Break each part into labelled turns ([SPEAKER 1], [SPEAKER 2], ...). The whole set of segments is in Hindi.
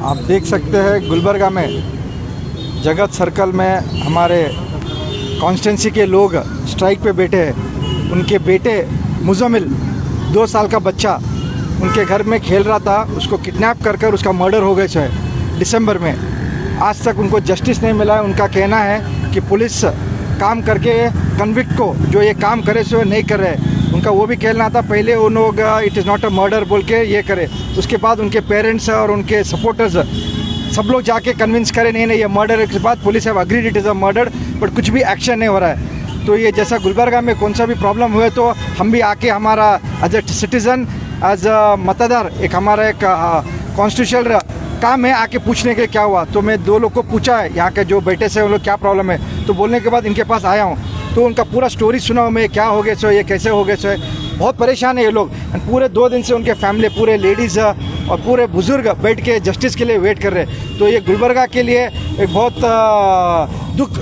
[SPEAKER 1] आप देख सकते हैं गुलबर्गा में जगत सर्कल में हमारे कॉन्स्टिट्यूंसी के लोग स्ट्राइक पे बैठे हैं। उनके बेटे मुजम्मिल 2 साल का बच्चा उनके घर में खेल रहा था, उसको किडनैप कर उसका मर्डर हो गया है दिसंबर में। आज तक उनको जस्टिस नहीं मिला है। उनका कहना है कि पुलिस काम करके कन्विक्ट को जो ये काम करे सो नहीं कर रहे। उनका वो भी कहना था पहले उन लोग it is not a murder बोल के ये करे, उसके बाद उनके पेरेंट्स और उनके सपोर्टर्स सब लोग जाके कन्विंस करें नहीं ये मर्डर। के बाद police have agreed it is a murder, but कुछ भी एक्शन नहीं हो रहा है। तो ये जैसा गुलबर्गा में कौन सा भी प्रॉब्लम हुए तो हम भी आके हमारा as a citizen as a मतदार एक हमारा एक कॉन्स्टिट्यूशनल काम है आके पूछने के क्या हुआ। तो मैं 2 लोग को पूछा है यहाँ के जो बेटे से उन लोग क्या प्रॉब्लम है, तो बोलने के बाद इनके पास आया हूँ तो उनका पूरा स्टोरी सुना मैं क्या हो गया सो ये कैसे हो गए सो बहुत परेशान है ये लोग। एंड पूरे 2 दिन से उनके फैमिली पूरे लेडीज़ और पूरे बुजुर्ग बैठ के जस्टिस के लिए वेट कर रहे हैं। तो ये गुलबर्गा के लिए एक बहुत दुख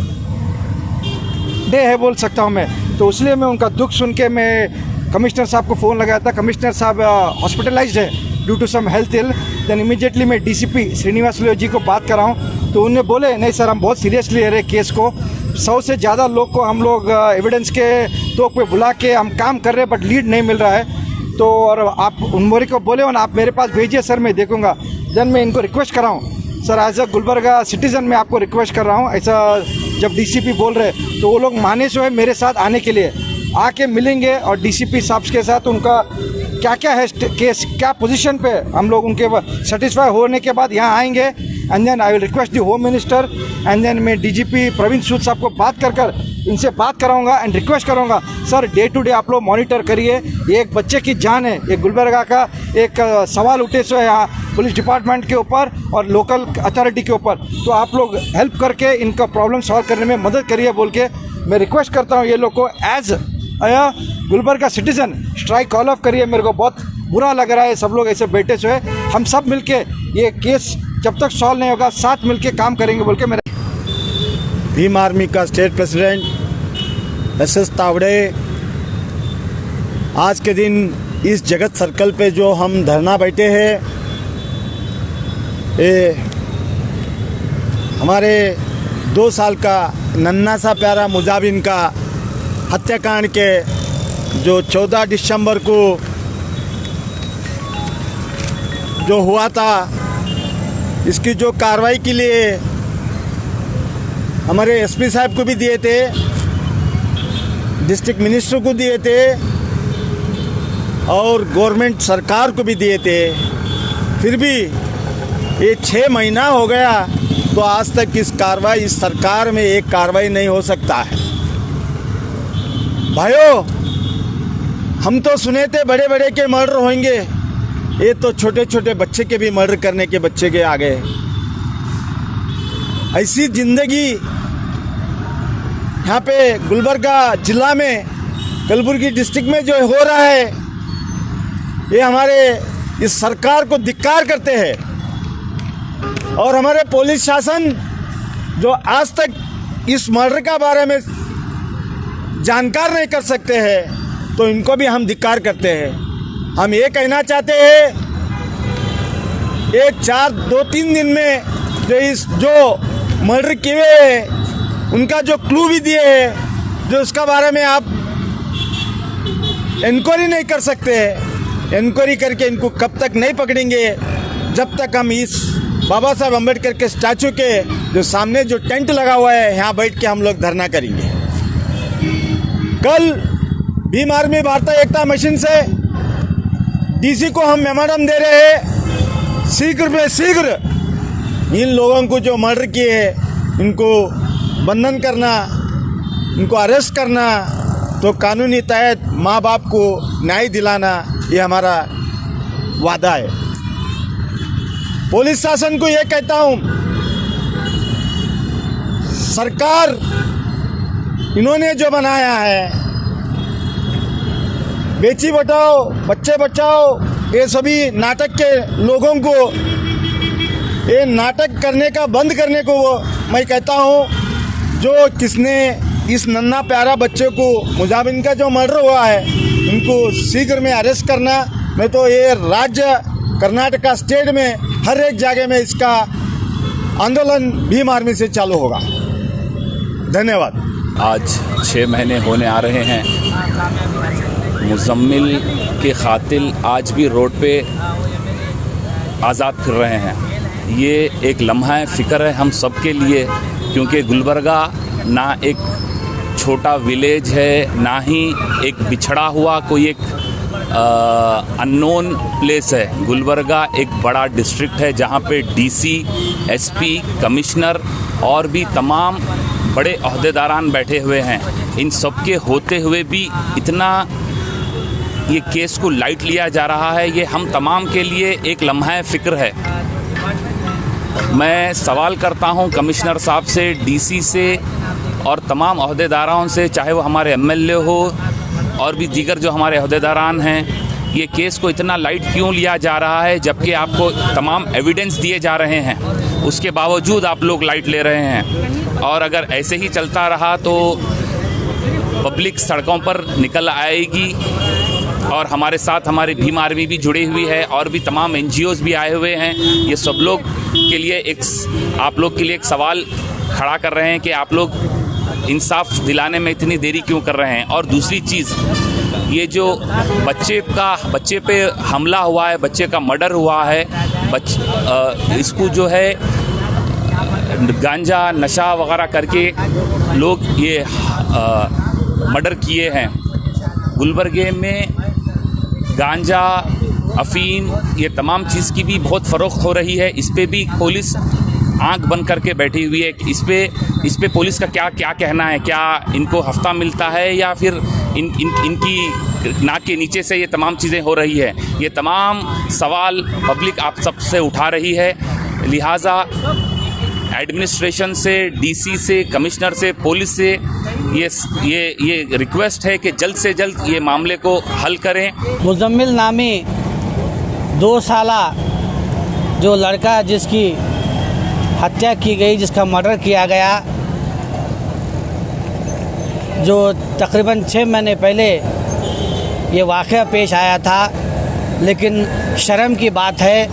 [SPEAKER 1] डे है बोल सकता हूँ मैं। तो इसलिए मैं उनका दुख सुन के मैं कमिश्नर साहब को फ़ोन लगाया था। कमिश्नर साहब हॉस्पिटलाइज्ड है due to some health ill. Then immediately मैं डीसीपी श्रीनिवास लोहिया जी को बात कराऊँ तो उन्हें बोले नहीं सर हम बहुत सीरियसली ले रहे केस को। 100 से ज़्यादा लोग को हम लोग एविडेंस के तौर पे बुला के हम काम कर रहे हैं बट लीड नहीं मिल रहा है। तो और आप उन को बोले हो ना आप मेरे पास भेजिए सर मैं देखूंगा। देन मैं इनको रिक्वेस्ट कर रहा हूँ sir as a Gulbarga citizen मैं आपको रिक्वेस्ट कर रहा हूँ। ऐसा जब डीसीपी बोल रहे तो वो लोग माने सो है मेरे साथ आने के लिए आके मिलेंगे और डीसीपी साहब के साथ उनका क्या क्या है केस क्या पोजीशन पे हम लोग उनके सेटिस्फाई होने के बाद यहाँ आएंगे। And then I will request the home minister and then मैं डीजीपी प्रवीण सूद साहब को बात कर इनसे बात कराऊंगा एंड रिक्वेस्ट करूंगा सर डे टू डे आप लोग मॉनिटर करिए। ये एक बच्चे की जान है, एक गुलबर्गा का एक सवाल उठे सो है यहाँ पुलिस डिपार्टमेंट के ऊपर और लोकल अथॉरिटी के ऊपर। तो आप लोग हेल्प करके इनका प्रॉब्लम सॉल्व करने में मदद करिए बोल के मैं रिक्वेस्ट करता हूँ। ये लोग को as Gulbarga citizen strike call off करिए। मेरे को बहुत बुरा लग रहा है सब लोग ऐसे बैठे सो है। हम सब मिलके ये केस जब तक सॉल्व नहीं होगा साथ मिलके काम करेंगे बोल के मेरा।
[SPEAKER 2] भीम आर्मी का स्टेट प्रेसिडेंट एसएस तावड़े आज के दिन इस जगत सर्कल पे जो हम धरना बैठे हैं ये हमारे 2 साल का नन्हा सा प्यारा मुजाबिन का हत्याकांड के जो 14 दिसंबर को जो हुआ था इसकी जो कार्रवाई के लिए हमारे एसपी साहब को भी दिए थे, डिस्ट्रिक्ट मिनिस्टर को दिए थे और गवर्नमेंट सरकार को भी दिए थे। फिर भी ये 6 महीना हो गया तो आज तक इस सरकार में एक कार्रवाई नहीं हो सकता है। भाइयों हम तो सुने थे बड़े बड़े के मर्डर होंगे, ये तो छोटे छोटे बच्चे के भी मर्डर करने के बच्चे के आ गए। ऐसी जिंदगी यहाँ पे गुलबर्गा जिला में कलबुर्गी डिस्ट्रिक्ट में जो हो रहा है ये हमारे इस सरकार को धिक्कार करते हैं। और हमारे पुलिस शासन जो आज तक इस मर्डर का बारे में जानकार नहीं कर सकते हैं तो इनको भी हम धिक्कार करते हैं। हम ये कहना चाहते हैं ये 2-3 दिन में जो मर्डर किए हैं उनका जो क्लू भी दिए हैं जो उसका बारे में आप इंक्वायरी नहीं कर सकते हैं। इंक्वायरी करके इनको कब तक नहीं पकड़ेंगे जब तक हम इस बाबा साहब अम्बेडकर के स्टैचू के जो सामने जो टेंट लगा हुआ है यहाँ बैठ के हम लोग धरना करेंगे। कल भीम आर्मी भारतीय एकता मशीन से डीसी को हम मेमोरेंडम दे रहे हैं शीघ्र में शीघ्र इन लोगों को जो मर्डर किए हैं इनको बंधन करना, इनको अरेस्ट करना, तो कानूनी तहत माँ बाप को न्याय दिलाना ये हमारा वादा है। पुलिस शासन को ये कहता हूँ सरकार इन्होंने जो बनाया है बेटी बचाओ बच्चे बचाओ ये सभी नाटक के लोगों को ये नाटक करने का बंद करने को मैं कहता हूँ। जो किसने इस नन्हा प्यारा बच्चे को मुजाबिन का जो मर्डर हुआ है उनको शीघ्र में अरेस्ट करना, मैं तो ये राज्य कर्नाटका स्टेट में हर एक जगह में इसका आंदोलन भीम आर्मी से चालू होगा। धन्यवाद।
[SPEAKER 3] आज 6 महीने होने आ रहे हैं, मुजम्मिल के कातिल आज भी रोड पे आज़ाद फिर रहे हैं। ये एक लम्हा फ़िक्र है हम सब के लिए, क्योंकि गुलबर्गा ना एक छोटा विलेज है, ना ही एक बिछड़ा हुआ कोई एक अननोन प्लेस है। गुलबर्गा एक बड़ा डिस्ट्रिक्ट है जहाँ पे डीसी, एसपी, कमिश्नर और भी तमाम बड़े अहदेदारान बैठे हुए हैं। इन सब के होते हुए भी इतना ये केस को लाइट लिया जा रहा है, ये हम तमाम के लिए एक लम्हा फ़िक्र है। मैं सवाल करता हूँ कमिश्नर साहब से, डीसी से और तमाम अहदेदारों से, चाहे वो हमारे एमएलए हो और भी दीगर जो हमारे अहदेदारान हैं, ये केस को इतना लाइट क्यों लिया जा रहा है जबकि आपको तमाम एविडेंस दिए जा रहे हैं, उसके बावजूद आप लोग लाइट ले रहे हैं। और अगर ऐसे ही चलता रहा तो पब्लिक सड़कों पर निकल आएगी। और हमारे साथ हमारी भीम आर्मी भी जुड़ी हुई है और भी तमाम एनजीओज़ भी आए हुए हैं। ये सब लोग के लिए आप लोग के लिए एक सवाल खड़ा कर रहे हैं कि आप लोग इंसाफ दिलाने में इतनी देरी क्यों कर रहे हैं। और दूसरी चीज़, ये जो बच्चे पे हमला हुआ है, बच्चे का मर्डर हुआ है, इसको जो है गांजा नशा वगैरह करके लोग ये मर्डर किए हैं। गुलबर्गे में गांजा, अफीम, ये तमाम चीज़ की भी बहुत फ़रोख्त हो रही है। इस पे भी पुलिस आंख बंद करके बैठी हुई है। इस पे पुलिस का क्या कहना है? क्या इनको हफ्ता मिलता है या फिर इनकी नाक के नीचे से ये तमाम चीज़ें हो रही है? ये तमाम सवाल पब्लिक आप सबसे उठा रही है। लिहाजा एडमिनिस्ट्रेशन से, डीसी से, कमिश्नर से, पुलिस से ये रिक्वेस्ट है कि जल्द से जल्द ये मामले को हल करें।
[SPEAKER 4] मुजम्मिल नामी 2 साला जो लड़का जिसकी हत्या की गई, जिसका मर्डर किया गया, जो तकरीबन 6 महीने पहले ये वाक़या पेश आया था, लेकिन शर्म की बात है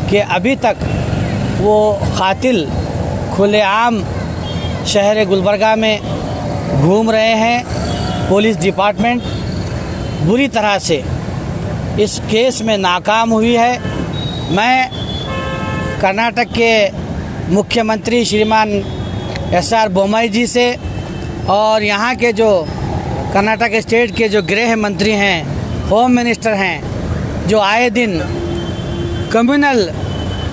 [SPEAKER 4] कि अभी तक वो कातिल खुलेआम शहर गुलबर्गा में घूम रहे हैं। पुलिस डिपार्टमेंट बुरी तरह से इस केस में नाकाम हुई है। मैं कर्नाटक के मुख्यमंत्री श्रीमान एस.आर. बोम्मई जी से और यहाँ के जो कर्नाटक स्टेट के जो गृह मंत्री हैं, होम मिनिस्टर हैं, जो आए दिन कम्युनल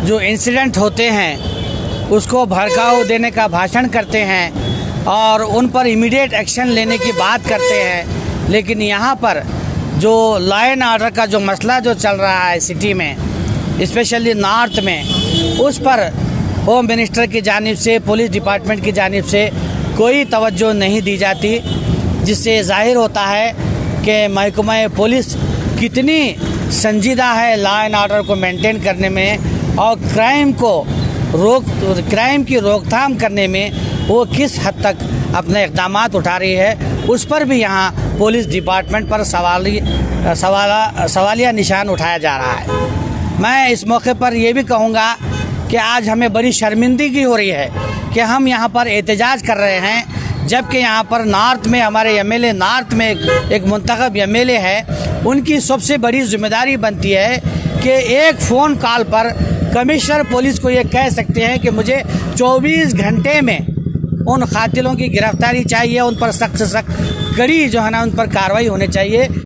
[SPEAKER 4] जो इंसिडेंट होते हैं उसको भड़काऊ देने का भाषण करते हैं और उन पर इमीडिएट एक्शन लेने की बात करते हैं, लेकिन यहाँ पर जो लॉ एंड ऑर्डर का जो मसला जो चल रहा है सिटी में, स्पेशली नॉर्थ में, उस पर होम मिनिस्टर की जानिब से, पुलिस डिपार्टमेंट की जानिब से कोई तवज्जो नहीं दी जाती, जिससे जाहिर होता है कि महकमा पुलिस कितनी संजीदा है लॉ एंड ऑर्डर को मेंटेन करने में और क्राइम की रोकथाम करने में वो किस हद तक अपने इक़दामात उठा रही है, उस पर भी यहाँ पुलिस डिपार्टमेंट पर सवालिया निशान उठाया जा रहा है। मैं इस मौके पर ये भी कहूँगा कि आज हमें बड़ी शर्मिंदगी हो रही है कि हम यहाँ पर एहतजाज कर रहे हैं, जबकि यहाँ पर नॉर्थ में हमारे एमएलए, नॉर्थ में एक मुंतखब एमएलए है, उनकी सबसे बड़ी जिम्मेदारी बनती है कि एक फ़ोन कॉल पर कमिश्नर पुलिस को ये कह सकते हैं कि मुझे 24 घंटे में उन कातिलों की गिरफ्तारी चाहिए, उन पर सख्त से सख्त कड़ी जो है ना उन पर कार्रवाई होनी चाहिए।